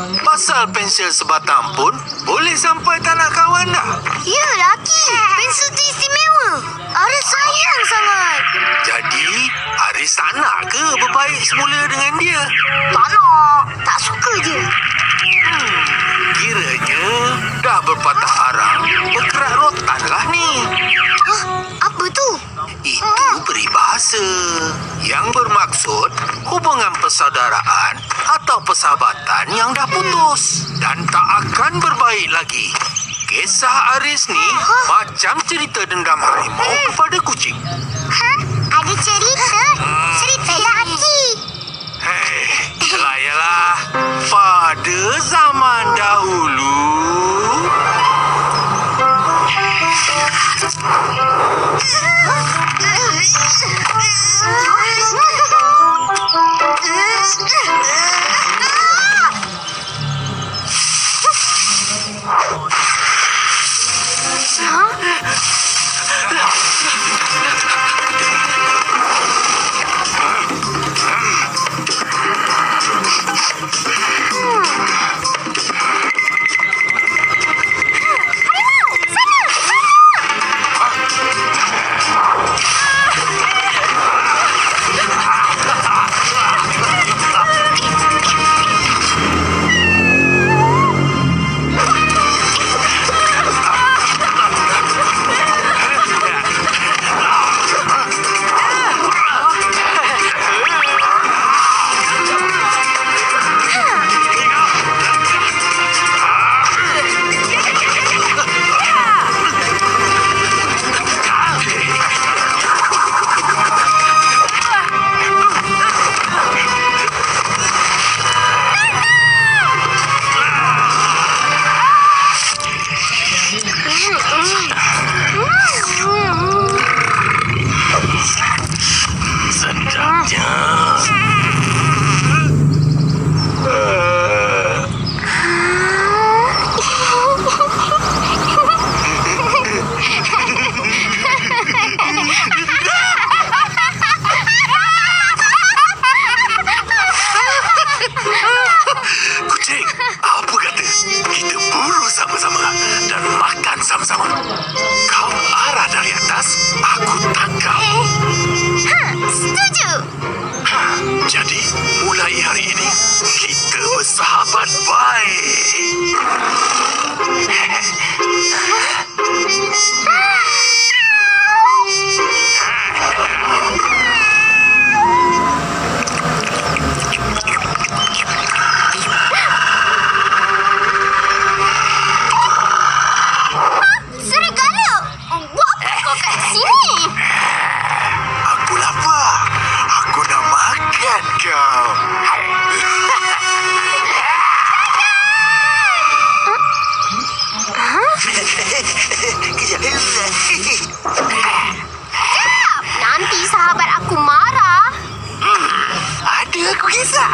Pasal pensel sebatang pun boleh sampai tak nak kawan dah. Ya, laki. Pensel tu istimewa. Aris sayang sangat. Jadi, Aris tak nak ke berbaik semula dengan dia? Tak nak. Tak suka je. Kiranya dah berpatah arang, berkerak rotan lah ni. Hah? Apa tu? Itu peribahasa yang bermaksud hubungan persaudaraan atau persahabatan yang dah putus dan tak akan berbaik lagi. Kisah Aris ni macam cerita dendam harimau kepada kucing. Hah? Ada cerita? Cerita laki. Hei, yalah. Pada zaman dahulu, sahabat baik. Serigala, buat apa kau kat sini? Aku lapar. Aku nak makan kau. Nanti sahabat aku marah. Ada aku kisah.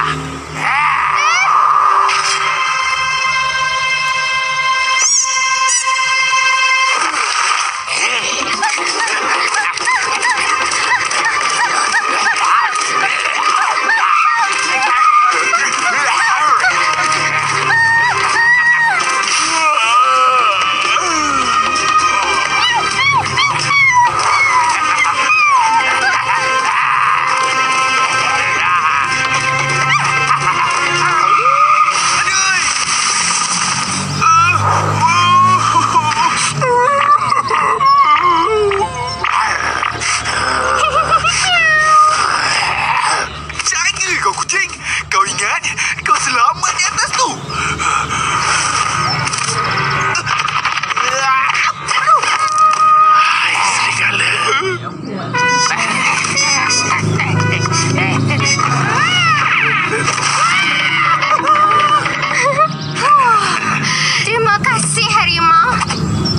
Terima kasih harimau.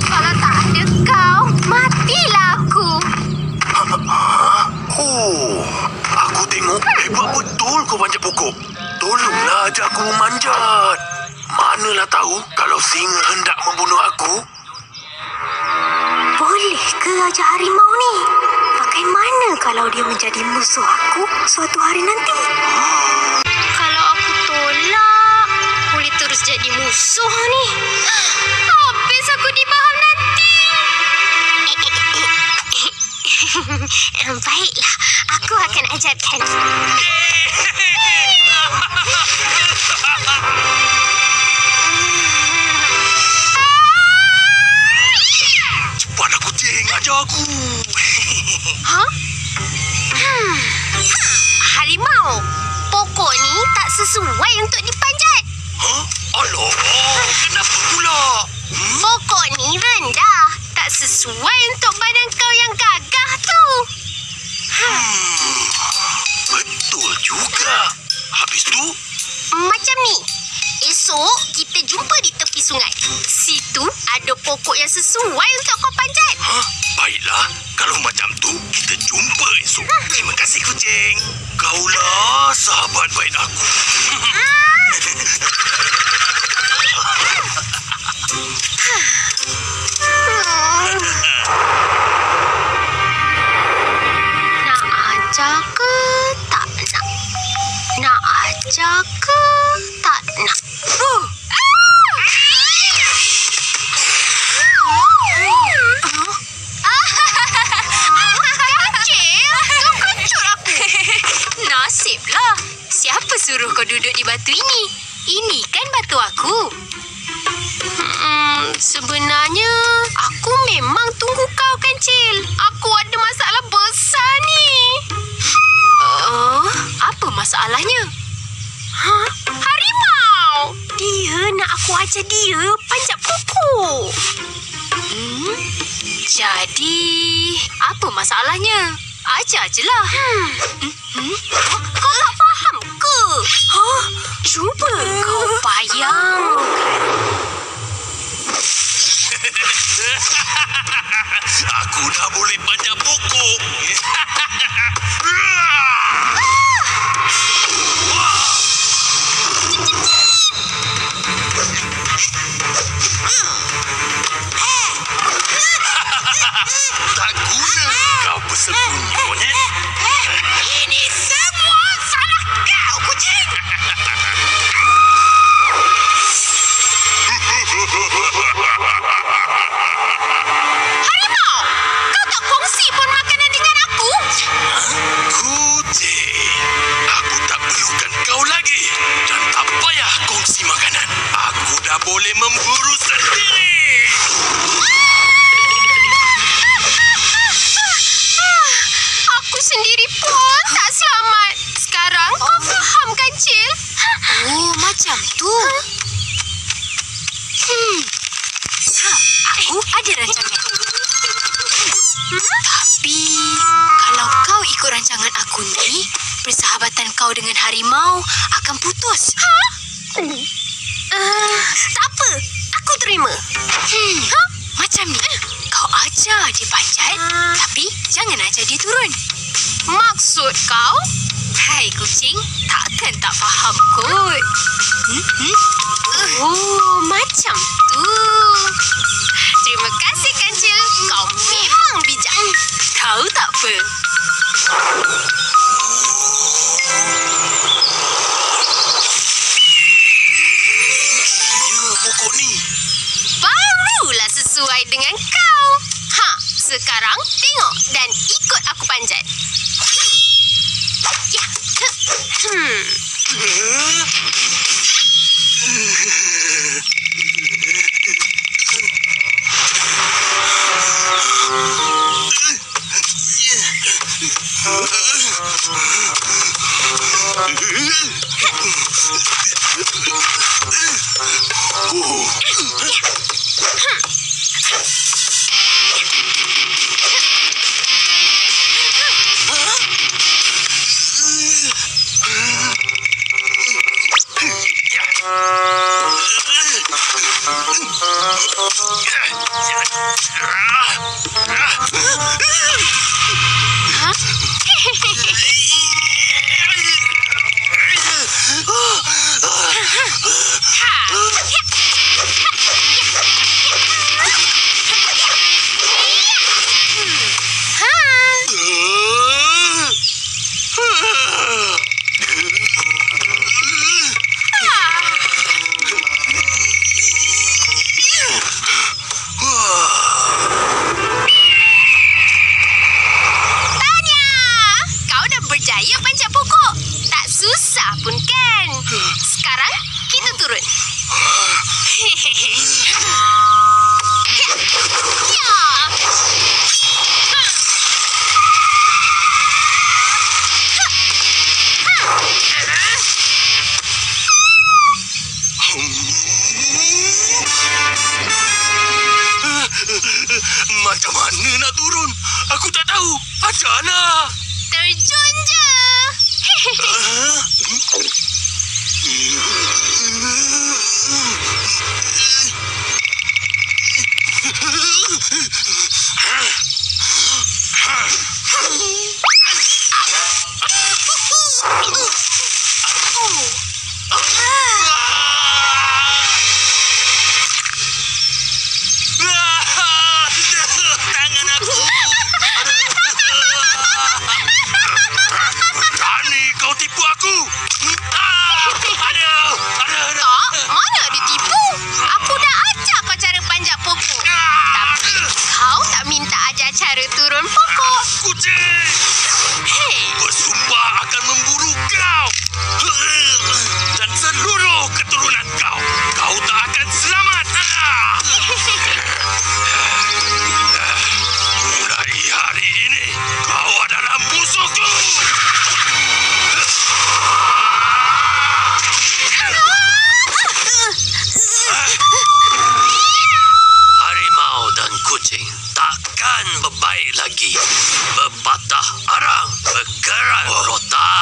Kalau tak ada kau, matilah aku. Oh, aku tengok hebat betul kau panjat pokok. Tolonglah ajak aku memanjat. Manalah tahu kalau singa hendak membunuh aku. Boleh ke ajak harimau ni? Bagaimana kalau dia menjadi musuh aku suatu hari nanti? Kalau aku tolak, boleh terus jadi musuh ni. Habis aku dibaham nanti. Baiklah, aku akan ajarkan. Cepatlah kucing, ajar aku. Harimau, pokok ni tak sesuai untuk dipanjat. Alah, kenapa pula? Pokok ni rendah, tak sesuai untuk badan kau yang gagah tu. Betul juga. Habis tu? Macam ni. Esok kita jumpa di tepi sungai. Situ ada pokok yang sesuai untuk kau panjat. Baiklah, kalau macam tu kita jumpa esok. Terima kasih kucing. Kaulah sahabat baik aku. Nak ajar ke tak nak? Nak ajar ke tak nak? Nasiblah. Siapa suruh kau duduk di batu ini? Ini kan batu aku. Sebenarnya, aku memang tunggu kau, Kancil. Aku ada masalah besar ni. Apa masalahnya? Harimau! Dia nak aku ajar dia panjat pokok. Jadi, apa masalahnya? Ajar je lah. Kau tak faham ke? Cuba kau bayang. Aku dah boleh panjat pokok. Tak guna kau bersembunyi, monyet. Ini semua salah kau, kucing. Harimau, kau tak kongsi pun makanan dengan aku? Kucing, aku tak perlukan kau lagi. Dan tak payah kongsi makanan. Aku dah boleh memburu sendiri. Aku sendiri pun tak selamat. Sekarang kau faham, Kancil? Oh, macam tu. Aku ada rancangan. Tapi, kalau kau ikut rancangan aku ni, persahabatan kau dengan harimau akan putus. Tak apa, aku terima. Macam ni, kau ajar dia panjat, tapi jangan ajar dia turun. Maksud kau? Hai kucing, takkan tak faham kot. Oh, macam tu. Terima kasih, Kancil. Kau memang bijak. Tahu tak apa? Ya, pokok ni. Barulah sesuai dengan kau. Sekarang tengok dan ikut aku panjat. Ya. Macam mana nak turun? Aku tak tahu. Ajarlah. Terjun je. Tangan aku. Berani kau tipu aku. Aduh. Tak, mana ada tipu. Aku dah ajar kau cara panjat pokok. Tapi kau tak minta ajar cara turun pokok. Kucing. Hei, Bersumpah akan memburu kau. Dan seluruh keturunan kau. Kau tak akan selamat. Mulai hari ini, kau adalah musuhku. Harimau dan kucing takkan berbaik lagi. Berpatah arang, bergerak rotan.